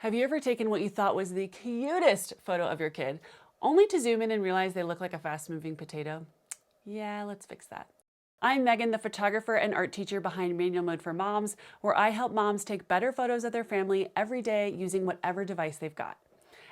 Have you ever taken what you thought was the cutest photo of your kid, only to zoom in and realize they look like a fast-moving potato? Yeah, let's fix that. I'm Megan, the photographer and art teacher behind Manual Mode for Moms, where I help moms take better photos of their family every day using whatever device they've got.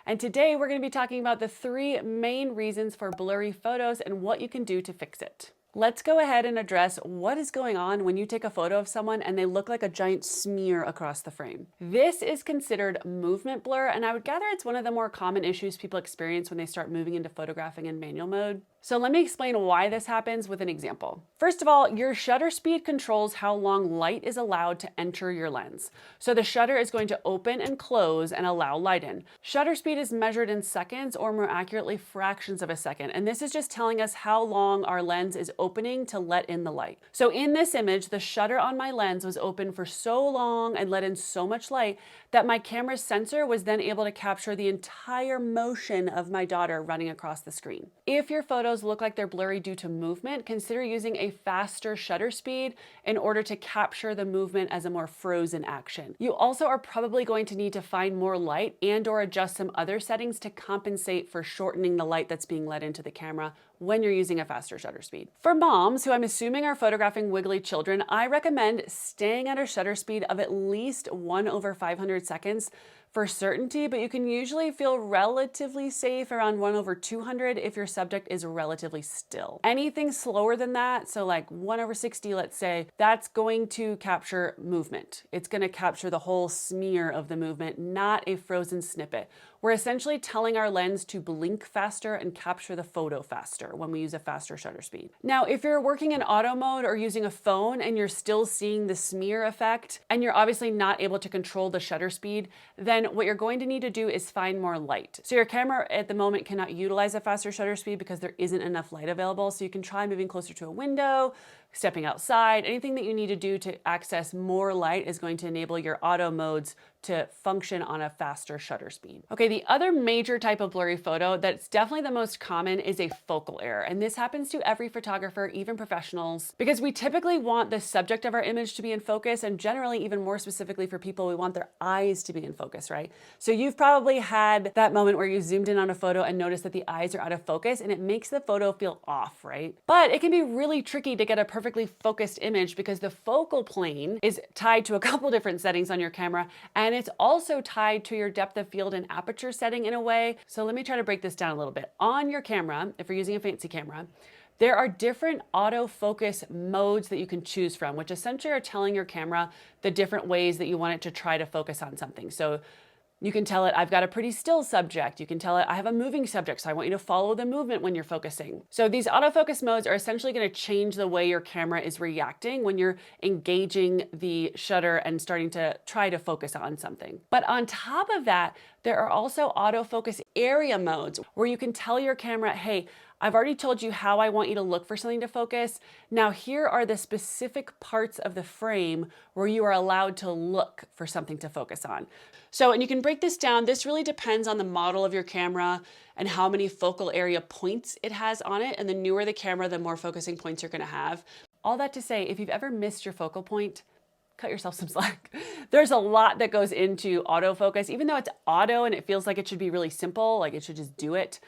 And today we're going to be talking about the 3 main reasons for blurry photos and what you can do to fix it. Let's go ahead and address what is going on when you take a photo of someone and they look like a giant smear across the frame. This is considered movement blur, and I would gather it's one of the more common issues people experience when they start moving into photographing in manual mode. So let me explain why this happens with an example. First of all, your shutter speed controls how long light is allowed to enter your lens. So the shutter is going to open and close and allow light in. Shutter speed is measured in seconds, or more accurately, fractions of a second. And this is just telling us how long our lens is opening to let in the light. So in this image, the shutter on my lens was open for so long and let in so much light that my camera's sensor was then able to capture the entire motion of my daughter running across the screen. If your photos look like they're blurry due to movement, consider using a faster shutter speed in order to capture the movement as a more frozen action. You also are probably going to need to find more light and/or adjust some other settings to compensate for shortening the light that's being let into the camera when you're using a faster shutter speed. For moms who I'm assuming are photographing wiggly children, I recommend staying at a shutter speed of at least 1/500 seconds for certainty, but you can usually feel relatively safe around 1/200 if your subject is relatively still. Anything slower than that, so like 1/60, let's say, that's going to capture movement. It's going to capture the whole smear of the movement, not a frozen snippet. We're essentially telling our lens to blink faster and capture the photo faster when we use a faster shutter speed. Now, if you're working in auto mode or using a phone and you're still seeing the smear effect, and you're obviously not able to control the shutter speed, then what you're going to need to do is find more light. So your camera at the moment cannot utilize a faster shutter speed because there isn't enough light available. So you can try moving closer to a window, stepping outside. Anything that you need to do to access more light is going to enable your auto modes to function on a faster shutter speed. Okay, the other major type of blurry photo that's definitely the most common is a focal error. And this happens to every photographer, even professionals, because we typically want the subject of our image to be in focus, and generally, even more specifically for people, we want their eyes to be in focus, right? So you've probably had that moment where you zoomed in on a photo and noticed that the eyes are out of focus, and it makes the photo feel off, right? But it can be really tricky to get a perfectly focused image because the focal plane is tied to a couple different settings on your camera, and it's also tied to your depth of field and aperture setting in a way. So let me try to break this down a little bit. On your camera, if you're using a fancy camera, there are different autofocus modes that you can choose from, which essentially are telling your camera the different ways that you want it to try to focus on something. So you can tell it, I've got a pretty still subject. You can tell it, I have a moving subject, so I want you to follow the movement when you're focusing. So these autofocus modes are essentially going to change the way your camera is reacting when you're engaging the shutter and starting to try to focus on something. But on top of that, there are also autofocus area modes where you can tell your camera, hey, I've already told you how I want you to look for something to focus. Now here are the specific parts of the frame where you are allowed to look for something to focus on. So, and you can break this down. This really depends on the model of your camera and how many focal area points it has on it. And the newer the camera, the more focusing points you're gonna have. All that to say, if you've ever missed your focal point, cut yourself some slack. There's a lot that goes into autofocus. Even though it's auto and it feels like it should be really simple, like it should just do it,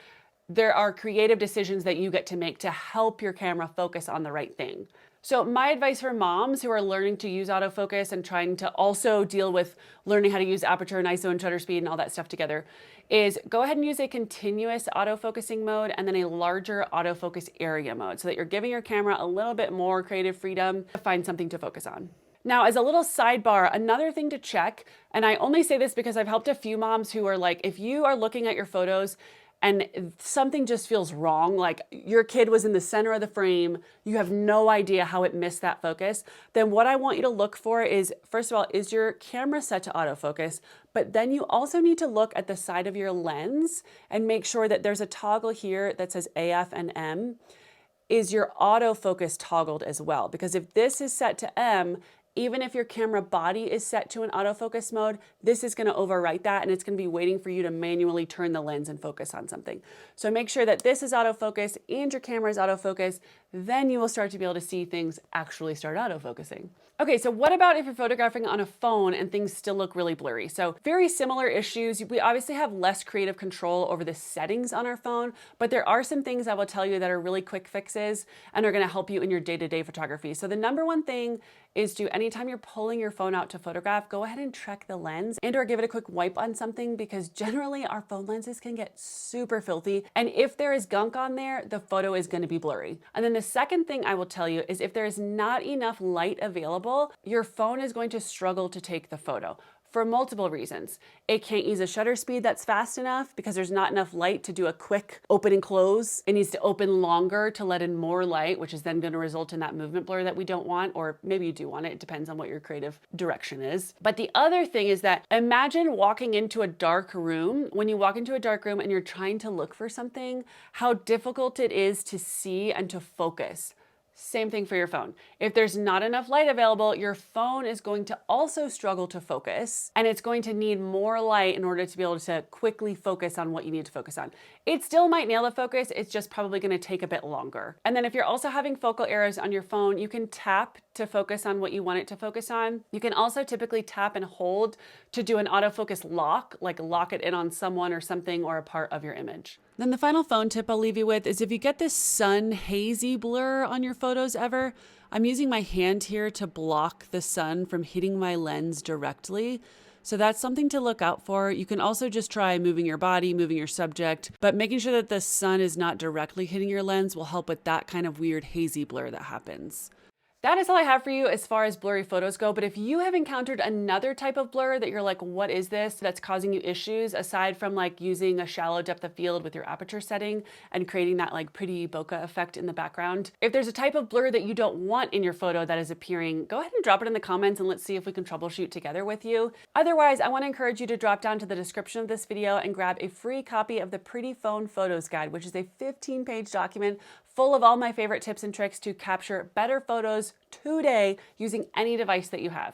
there are creative decisions that you get to make to help your camera focus on the right thing. So my advice for moms who are learning to use autofocus and trying to also deal with learning how to use aperture and ISO and shutter speed and all that stuff together is go ahead and use a continuous autofocusing mode and then a larger autofocus area mode so that you're giving your camera a little bit more creative freedom to find something to focus on. Now, as a little sidebar, another thing to check, and I only say this because I've helped a few moms who are like, if you are looking at your photos and something just feels wrong, like your kid was in the center of the frame, you have no idea how it missed that focus, then what I want you to look for is, first of all, is your camera set to autofocus? But then you also need to look at the side of your lens and make sure that there's a toggle here that says AF and M. Is your autofocus toggled as well? Because if this is set to M, even if your camera body is set to an autofocus mode, this is going to overwrite that and it's going to be waiting for you to manually turn the lens and focus on something. So make sure that this is autofocus and your camera is autofocus, then you will start to be able to see things actually start autofocusing. Okay, so what about if you're photographing on a phone and things still look really blurry? So very similar issues. We obviously have less creative control over the settings on our phone, but there are some things I will tell you that are really quick fixes and are gonna help you in your day-to-day photography. So the number one thing is to, anytime you're pulling your phone out to photograph, go ahead and check the lens and or give it a quick wipe on something, because generally our phone lenses can get super filthy. And if there is gunk on there, the photo is gonna be blurry. And then the second thing I will tell you is if there is not enough light available, your phone is going to struggle to take the photo for multiple reasons. It can't use a shutter speed that's fast enough because there's not enough light to do a quick open and close. It needs to open longer to let in more light, which is then going to result in that movement blur that we don't want, or maybe you do want it. It depends on what your creative direction is. But the other thing is that imagine walking into a dark room. When you walk into a dark room and you're trying to look for something, how difficult it is to see and to focus. Same thing for your phone. If there's not enough light available, your phone is going to also struggle to focus, and it's going to need more light in order to be able to quickly focus on what you need to focus on. It still might nail the focus, it's just probably gonna take a bit longer. And then if you're also having focal errors on your phone, you can tap to focus on what you want it to focus on. You can also typically tap and hold to do an autofocus lock, like lock it in on someone or something or a part of your image. Then the final phone tip I'll leave you with is if you get this sun hazy blur on your photos ever, I'm using my hand here to block the sun from hitting my lens directly. So that's something to look out for. You can also just try moving your body, moving your subject, but making sure that the sun is not directly hitting your lens will help with that kind of weird hazy blur that happens. That is all I have for you as far as blurry photos go, but if you have encountered another type of blur that you're like, what is this, that's causing you issues, aside from like using a shallow depth of field with your aperture setting and creating that like pretty bokeh effect in the background, if there's a type of blur that you don't want in your photo that is appearing, go ahead and drop it in the comments and let's see if we can troubleshoot together with you. Otherwise, I want to encourage you to drop down to the description of this video and grab a free copy of the Pretty Phone Photos Guide, which is a 15-page document full of all my favorite tips and tricks to capture better photos today using any device that you have.